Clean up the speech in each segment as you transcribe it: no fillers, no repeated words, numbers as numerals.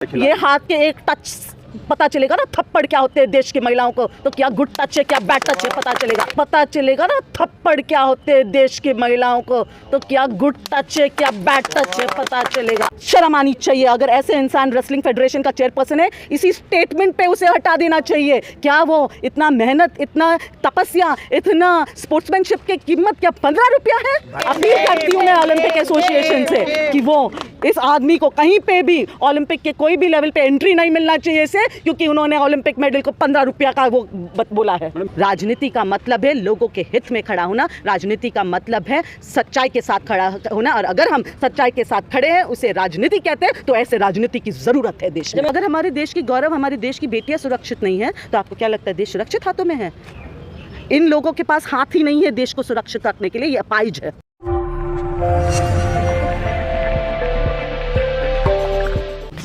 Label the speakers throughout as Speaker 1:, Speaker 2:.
Speaker 1: ये हाथ के एक टच पता चलेगा ना थप्पड़ क्या होते हैं देश की महिलाओं को, तो क्या गुड टच है क्या बैड टच है पता चलेगा ना थप्पड़ क्या होते हैं देश की महिलाओं को, तो क्या गुड टच है क्या बैड टच है पता चलेगा। शर्म आनी चाहिए। अगर ऐसे इंसान रेसलिंग फेडरेशन का चेयरपर्सन है, इसी स्टेटमेंट पे उसे हटा देना चाहिए। क्या वो इतना मेहनत, इतना तपस्या, इतना स्पोर्ट्समैनशिप की कीमत क्या 15 रुपया है? अपील करती हूँ मैं ओलंपिक एसोसिएशन से कि वो इस आदमी को कहीं पे भी ओलंपिक के कोई भी लेवल पे एंट्री नहीं मिलना चाहिए इसे, क्योंकि उन्होंने ओलंपिक मेडल को 15 रुपया का वो बोला है। राजनीति का मतलब है लोगों के हित में खड़ा होना, राजनीति का मतलब है सच्चाई के साथ खड़ा होना, और अगर हम सच्चाई के साथ खड़े हैं उसे राजनीति कहते हैं, तो ऐसे राजनीति की जरूरत है देश में। अगर हमारे देश की गौरव, हमारे देश की बेटियां सुरक्षित नहीं है, तो आपको क्या लगता है देश सुरक्षित हाथों में है? इन लोगों के पास हाथ ही नहीं है देश को सुरक्षित रखने के लिए, ये अपाहिज है।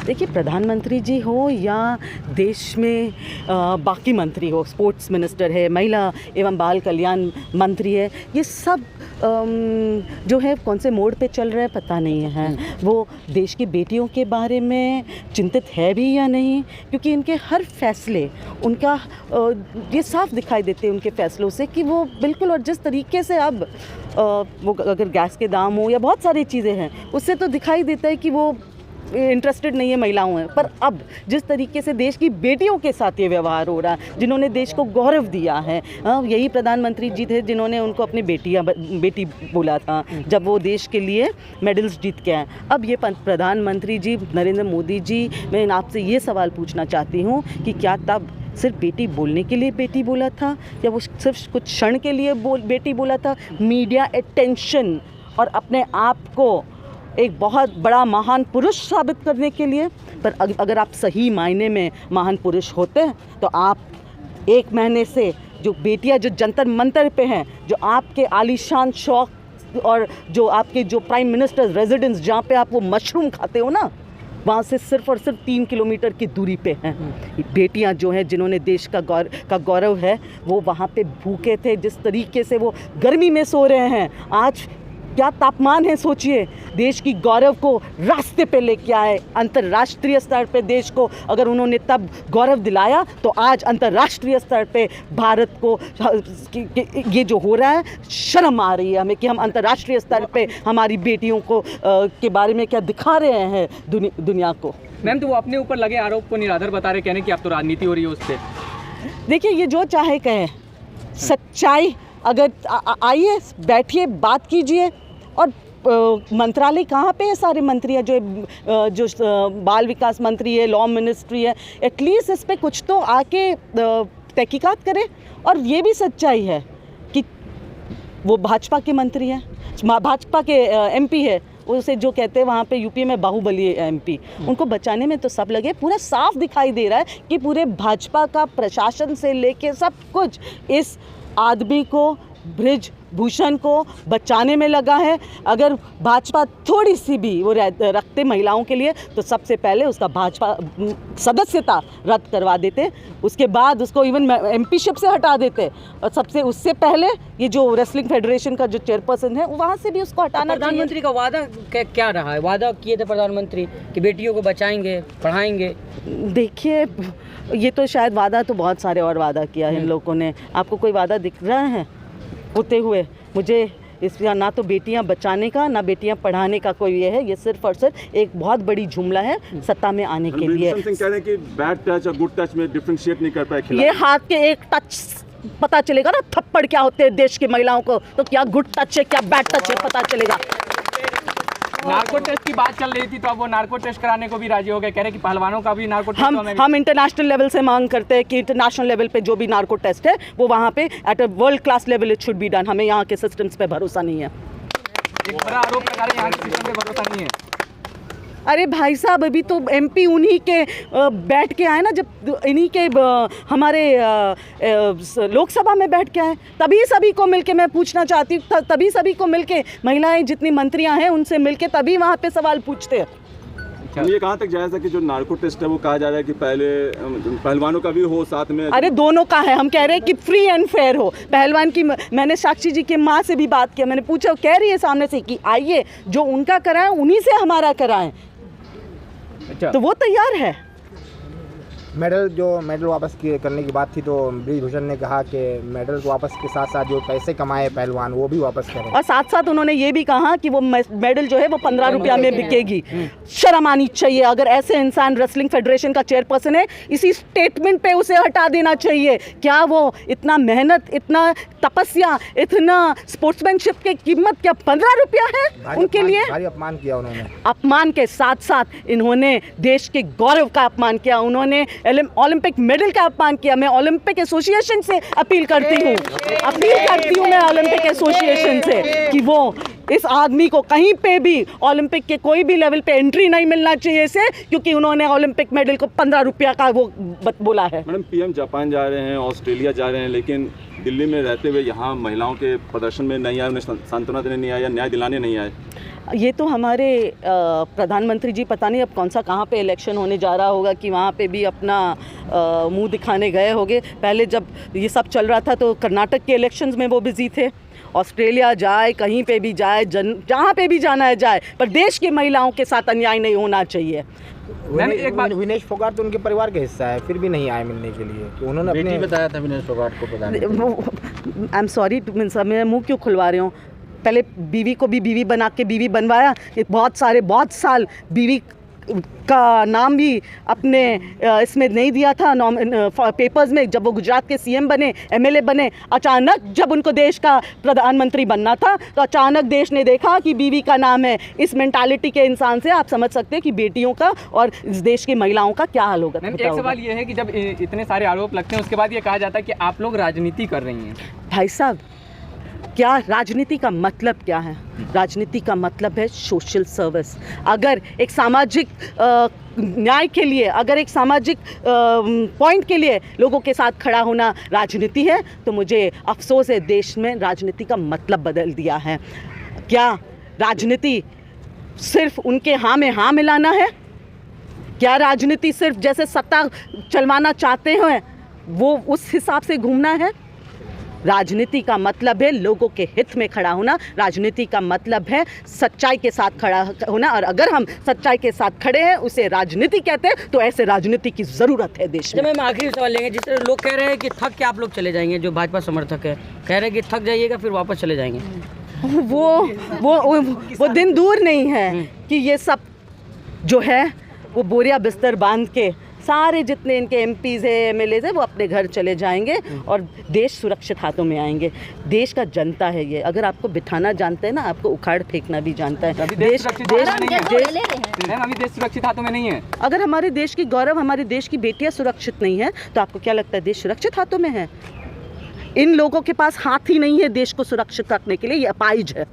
Speaker 1: देखिए, प्रधानमंत्री जी हो या देश में बाकी मंत्री हो, स्पोर्ट्स मिनिस्टर है, महिला एवं बाल कल्याण मंत्री है, ये सब जो है कौन से मोड़ पे चल रहे हैं पता नहीं है। वो देश की बेटियों के बारे में चिंतित है भी या नहीं, क्योंकि इनके हर फैसले, उनका ये साफ दिखाई देते हैं उनके फैसलों से कि वो बिल्कुल, और जिस तरीके से अब वो अगर गैस के दाम हो या बहुत सारी चीज़ें हैं, उससे तो दिखाई देता है कि वो इंटरेस्टेड नहीं है महिलाओं में। पर अब जिस तरीके से देश की बेटियों के साथ ये व्यवहार हो रहा है, जिन्होंने देश को गौरव दिया है, यही प्रधानमंत्री जी थे जिन्होंने उनको अपनी बेटी बोला था जब वो देश के लिए मेडल्स जीत के आए। अब ये प्रधानमंत्री जी नरेंद्र मोदी जी, मैं आपसे ये सवाल पूछना चाहती हूँ कि क्या तब सिर्फ बेटी बोलने के लिए बेटी बोला था, या वो सिर्फ कुछ क्षण के लिए बेटी बोला था, मीडिया अटेंशन और अपने आप को एक बहुत बड़ा महान पुरुष साबित करने के लिए? पर अगर आप सही मायने में महान पुरुष होते हैं, तो आप एक महीने से जो बेटियां जो जंतर मंतर पे हैं, जो आपके आलीशान शौक और जो आपके जो प्राइम मिनिस्टर रेजिडेंस जहाँ पे आप वो मशरूम खाते हो ना, वहाँ से सिर्फ और सिर्फ 3 किलोमीटर की दूरी पे हैं। बेटियाँ जो हैं जिन्होंने देश का गौरव है, वो वहाँ पे भूखे थे, जिस तरीके से वो गर्मी में सो रहे हैं, आज क्या तापमान है सोचिए। देश की गौरव को रास्ते पे लेके आए, अंतर्राष्ट्रीय स्तर पे देश को अगर उन्होंने तब गौरव दिलाया, तो आज अंतर्राष्ट्रीय स्तर पे भारत को ये जो हो रहा है, शर्म आ रही है हमें कि हम अंतर्राष्ट्रीय स्तर पे हमारी बेटियों को के बारे में क्या दिखा रहे हैं दुनिया को।
Speaker 2: मैम, तो वो अपने ऊपर लगे आरोप को निराधार बता रहे, कहने की अब तो राजनीति हो रही है उस पर।
Speaker 1: देखिए, ये जो चाहे कहें, सच्चाई अगर आइए बैठिए बात कीजिए। और मंत्रालय कहाँ पे है? सारे मंत्री हैं जो बाल विकास मंत्री है, लॉ मिनिस्ट्री है, एटलीस्ट इस पे कुछ तो आके तहकीकात करें। और ये भी सच्चाई है कि वो भाजपा के मंत्री हैं, भाजपा के एमपी है, उसे जो कहते हैं वहाँ पे यूपी में बाहुबली एमपी, उनको बचाने में तो सब लगे। पूरा साफ दिखाई दे रहा है कि पूरे भाजपा का प्रशासन से लेके सब कुछ इस आदमी को, ब्रिज भूषण को बचाने में लगा है। अगर भाजपा थोड़ी सी भी वो रखते महिलाओं के लिए, तो सबसे पहले उसका भाजपा सदस्यता रद्द करवा देते, उसके बाद उसको इवन एमपीशिप से हटा देते, और उससे पहले ये जो रेसलिंग फेडरेशन का जो चेयरपर्सन है, वहाँ से भी उसको हटाना।
Speaker 3: प्रधानमंत्री का वादा क्या रहा है? वादा किए थे प्रधानमंत्री कि बेटियों को बचाएंगे, पढ़ाएंगे।
Speaker 1: देखिए, ये तो शायद वादा तो बहुत सारे और वादा किया है इन लोगों ने। आपको कोई वादा दिख रहा है होते हुए? मुझे इसका ना तो बेटियां बचाने का, ना बेटियां पढ़ाने का कोई ये है। ये सिर्फ और सिर्फ एक बहुत बड़ी जुमला है सत्ता में आने के लिए।
Speaker 4: कह रहे हैं कि बैड टच और गुड टच में डिफरेंशिएट नहीं कर पाए खिलाड़ी।
Speaker 1: ये हाथ के एक टच पता चलेगा ना थप्पड़ क्या होते हैं देश की महिलाओं को, तो क्या गुड टच है क्या बैड टच है पता चलेगा।
Speaker 2: नार्को टेस्ट की बात चल रही थी, तो अब वो नार्को टेस्ट कराने को भी राजी हो गए, कह रहे कि पहलवानों का भी नार्को टेस्ट।
Speaker 1: हम इंटरनेशनल लेवल से मांग करते हैं कि इंटरनेशनल लेवल पे जो भी नार्को टेस्ट है, वो वहाँ पे at a world class level it should be done. हमें यहाँ के सिस्टम्स पे भरोसा नहीं है।
Speaker 2: एक बड़ा आरोप लगा रहे हैं, यहाँ के सिस्टम पे भरोसा नहीं है।
Speaker 1: अरे भाई साहब, अभी तो एमपी उन्हीं के बैठ के आए ना, जब इन्हीं के हमारे लोकसभा में बैठ के आए, तभी सभी को मिलके मैं पूछना चाहती हूँ, तभी सभी को मिलके महिलाएं जितनी मंत्रियां हैं उनसे मिलके तभी वहाँ पे सवाल पूछते हैं।
Speaker 4: ये कहाँ तक जायज़ है कि जो नार्को टेस्ट है वो कहा जा रहा है कि पहले पहलवानों का भी हो साथ में?
Speaker 1: अरे दोनों का है। हम कह रहे हैं कि फ्री एंड फेयर हो। पहलवान की मैंने साक्षी जी की माँ से भी बात किया, मैंने पूछा, कह रही है सामने से कि आइए जो उनका कराएं उन्हीं से हमारा कराएं।
Speaker 2: अच्छा।
Speaker 1: तो वो तैयार है।
Speaker 5: मेडल वापस करने की बात थी तो ब्रिजभूषण ने कहा कि मेडल वापस के साथ साथ जो पैसे कमाए पहलवान वो भी वापस करें।
Speaker 1: और साथ साथ उन्होंने ये भी कहा कि वो मेडल जो है वो 15 रुपया में बिकेगी। शर्म आनी चाहिए। अगर ऐसे इंसान रेसलिंग फेडरेशन का चेयरपर्सन है, इसी स्टेटमेंट पे उसे हटा देना चाहिए। क्या वो इतना मेहनत, इतना तपस्या, इतना स्पोर्ट्समैनशिप की कीमत क्या 15 रुपया है उनके लिए?
Speaker 5: भारी अपमान किया उन्होंने।
Speaker 1: अपमान के साथ साथ इन्होंने देश के गौरव का अपमान किया। उन्होंने ओलंपिक मेडल का अपमान किया। मैं ओलंपिक एसोसिएशन से अपील करती हूँ मैं ओलंपिक एसोसिएशन से कि वो इस आदमी को कहीं पे भी ओलंपिक के कोई भी लेवल पे एंट्री नहीं मिलना चाहिए इसे, क्योंकि उन्होंने ओलंपिक मेडल को 15 रुपया का वो बोला है।
Speaker 4: मैडम, पीएम जापान जा रहे हैं, ऑस्ट्रेलिया जा रहे हैं, लेकिन दिल्ली में रहते हुए यहाँ महिलाओं के प्रदर्शन में नहीं आए, उन्हें सांत्वना देने नहीं आए या न्याय दिलाने नहीं आए।
Speaker 1: ये तो हमारे प्रधानमंत्री जी पता नहीं अब कौन सा कहाँ पे इलेक्शन होने जा रहा होगा कि वहाँ पे भी अपना मुंह दिखाने गए होंगे। पहले जब ये सब चल रहा था तो कर्नाटक के इलेक्शंस में वो बिजी थे। ऑस्ट्रेलिया जाए, कहीं पे भी जाए, जहाँ पे भी जाना है जाए, पर देश की महिलाओं के साथ अन्याय नहीं होना चाहिए।
Speaker 5: विनेश फोगाट तो उनके परिवार का हिस्सा है, फिर भी नहीं आए मिलने के लिए। तो उन्होंने अपने
Speaker 3: बताया था विनेश फोगाट को प्रधानमंत्री।
Speaker 1: आई एम सॉरी, मैं मुँह क्यों खुलवा रही हूँ? पहले बीवी को भी बीवी बना के बीवी बनवाया। बहुत साल बीवी का नाम भी अपने इसमें नहीं दिया था पेपर्स में। जब वो गुजरात के सीएम बने, एमएलए बने, अचानक जब उनको देश का प्रधानमंत्री बनना था तो अचानक देश ने देखा कि बीवी का नाम है। इस मेंटालिटी के इंसान से आप समझ सकते हैं कि बेटियों का और इस देश की महिलाओं का क्या हाल होगा।
Speaker 2: एक सवाल ये है कि जब इतने सारे आरोप लगते हैं उसके बाद ये कहा जाता है कि आप लोग राजनीति कर रही हैं।
Speaker 1: भाई साहब, क्या राजनीति का मतलब क्या है? राजनीति का मतलब है सोशल सर्विस। अगर एक सामाजिक न्याय के लिए, अगर एक सामाजिक पॉइंट के लिए लोगों के साथ खड़ा होना राजनीति है, तो मुझे अफसोस है देश में राजनीति का मतलब बदल दिया है। क्या राजनीति सिर्फ उनके हाँ में हाँ मिलाना है? क्या राजनीति सिर्फ जैसे सत्ता चलवाना चाहते हैं वो उस हिसाब से घूमना है? राजनीति का मतलब है लोगों के हित में खड़ा होना। राजनीति का मतलब है सच्चाई के साथ खड़ा होना। और अगर हम सच्चाई के साथ खड़े हैं उसे राजनीति कहते हैं, तो ऐसे राजनीति की ज़रूरत है देश में।
Speaker 3: जब हम आखिरी सवाल लेंगे, जिस तरह लोग कह रहे हैं कि थक के आप लोग चले जाएंगे, जो भाजपा समर्थक है कह रहे हैं कि थक जाइएगा फिर वापस चले जाएंगे।
Speaker 1: वो दिन दूर नहीं है कि ये सब जो है वो बोरिया बिस्तर बांध के सारे जितने इनके एमपीज़ है, एमएलएज़ है, वो अपने घर चले जाएंगे और देश सुरक्षित हाथों में आएंगे। देश का जनता है ये। अगर आपको बिठाना जानते हैं ना, आपको उखाड़ फेंकना भी जानता है।
Speaker 2: अभी देश सुरक्षित हाथों में नहीं है।
Speaker 1: अगर हमारे देश की गौरव, हमारे देश की बेटियां सुरक्षित नहीं है, तो आपको क्या लगता है देश सुरक्षित हाथों में है? इन लोगों के पास हाथ ही नहीं है देश को सुरक्षित रखने के लिए। ये अपाहिज है।